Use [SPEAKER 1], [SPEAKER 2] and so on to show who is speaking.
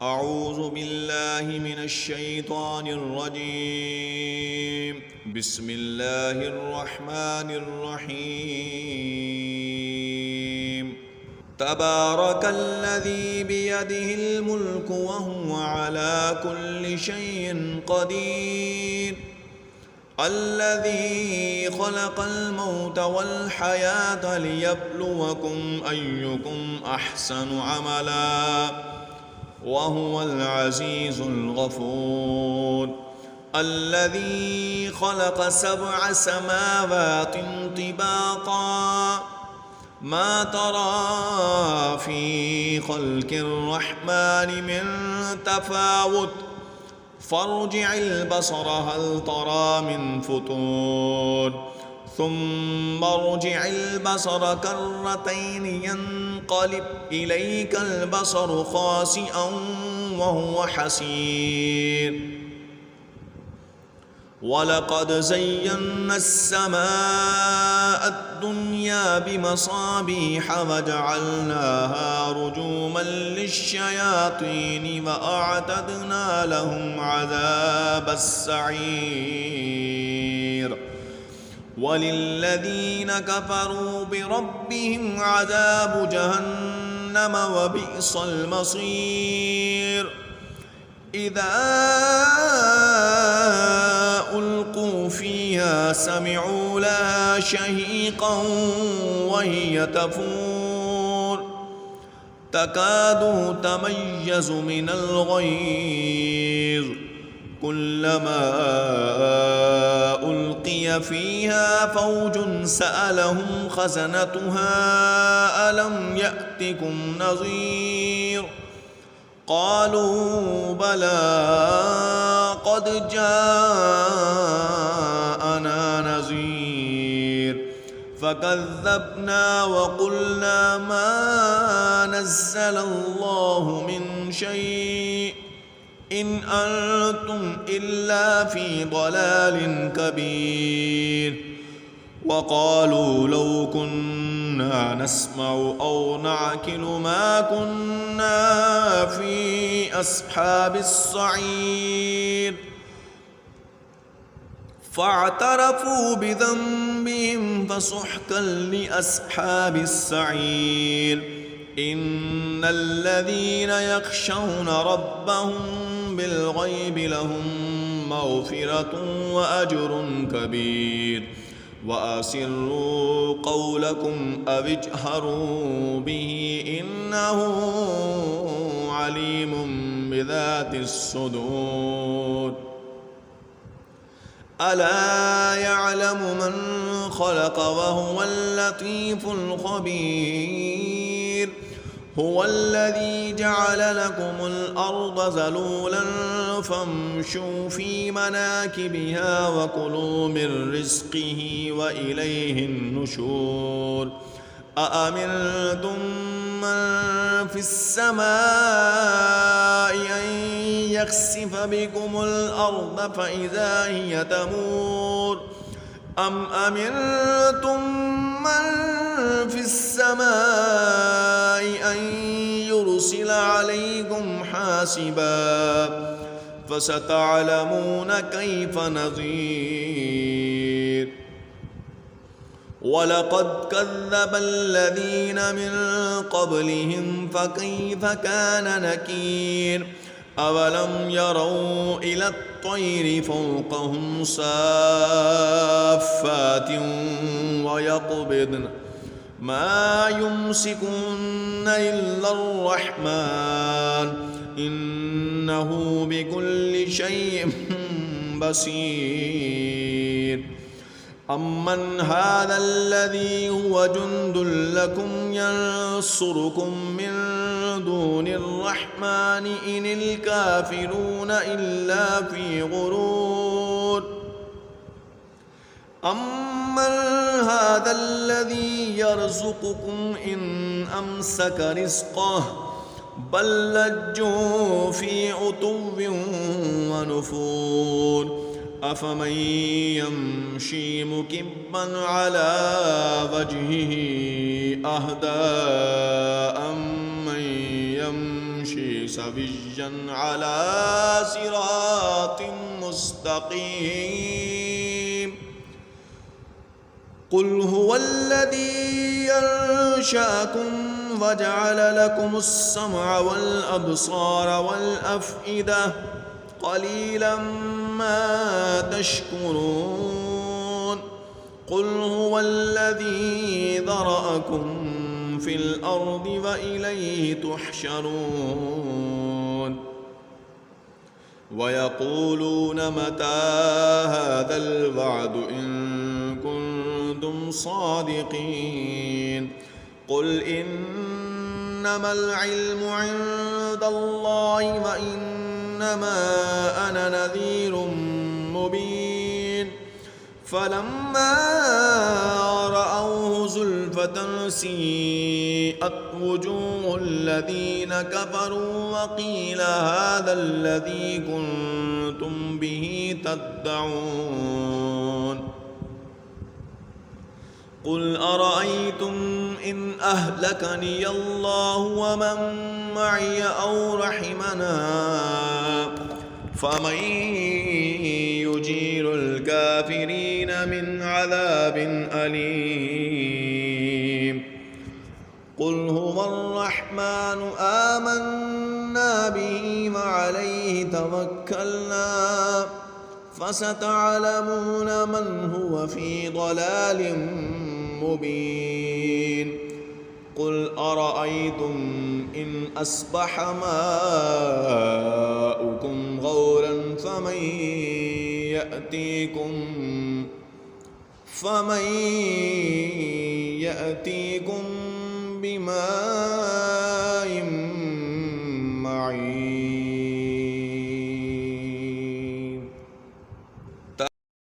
[SPEAKER 1] أعوذ بالله من الشيطان الرجيم. بسم الله الرحمن الرحيم. تبارك الذي بيده الملك وهو على كل شيء قدير. الذي خلق الموت والحياة ليبلوكم أيكم أحسن عملا وهو العزيز الغفور. الذي خلق 7 سماوات طباقا ما ترى في خلق الرحمن من تفاوت فارجع البصر هل ترى من فطور ثم ارجع البصر كرتين ينقلب إليك البصر خاسئا وهو حسير. ولقد زينا السماء الدنيا بمصابيح وجعلناها رجوما للشياطين وأعتدنا لهم عذاب السعير. وللذين كفروا بربهم عذاب جهنم وبئس المصير. إذا ألقوا فيها سمعوا لها شهيقا وهي تفور تكاد تميز من الغيظ كلما ألقي فيها فوج سألهم خزنتها ألم يأتكم نذير قالوا بلى قد جاءنا نذير فكذبنا وقلنا ما نزل الله من شيء إن أنتم إلا في ضلال كبير. وقالوا لو كنا نسمع أو نعقل ما كنا في أصحاب السعير. فاعترفوا بذنبهم فسحقا لأصحاب السعير. إن الذين يخشون ربهم بالغيب لهم مغفرة وأجر كبير. وأسروا قولكم أو اجهروا به إنه عليم بذات الصدور. ألا يعلم من خلق وهو اللطيف الخبير. هو الذي جعل لكم الأرض ذلولا فامشوا في مناكبها وكلوا من رزقه وإليه النشور. أأمنتم من في السماء أن يخسف بكم الأرض فإذا هي تمور أم أمنتم من في السماء أن يرسل عليكم حاسبا فستعلمون كيف نذير. ولقد كذب الذين من قبلهم فكيف كان نكير. أولم يروا إلى الطير فوقهم صافات ويقبضن ما يمسكن إلا الرحمن إنه بكل شيء بصير. أمن هذا الذي هو جند لكم ينصركم من دون الرحمن إن الكافرون إلا في غرور. أمن هذا الذي يرزقكم إن أمسك رزقه بل لجوا في عتو ونفور. أفمن يمشي مكبا على وجهه أهدى أمن يمشي سويا على صراط مستقيم قل هو الذي ينشأكم وجعل لكم السمع والأبصار والأفئدة قليلا ما تشكرون قل هو الذي ذرأكم في الأرض وإليه تحشرون ويقولون متى هذا الوعد إن كنتم صادقين قل إنما العلم عند الله وإنما أنا نذير مبين فلما رأوه زلفة سيئت وجوه الذين كفروا وقيل هذا الذي كنتم به تدعون قل أرأيتم إن أهلكني الله ومن معي أو رحمنا فمن يجير الكافرين من عذاب أليم قل هو الرحمن آمنا به وعليه توكلنا فستعلمون من هو في ضلال مبين قل أرأيتم إن أصبح ماؤكم غورا فمن يأتيكم بماء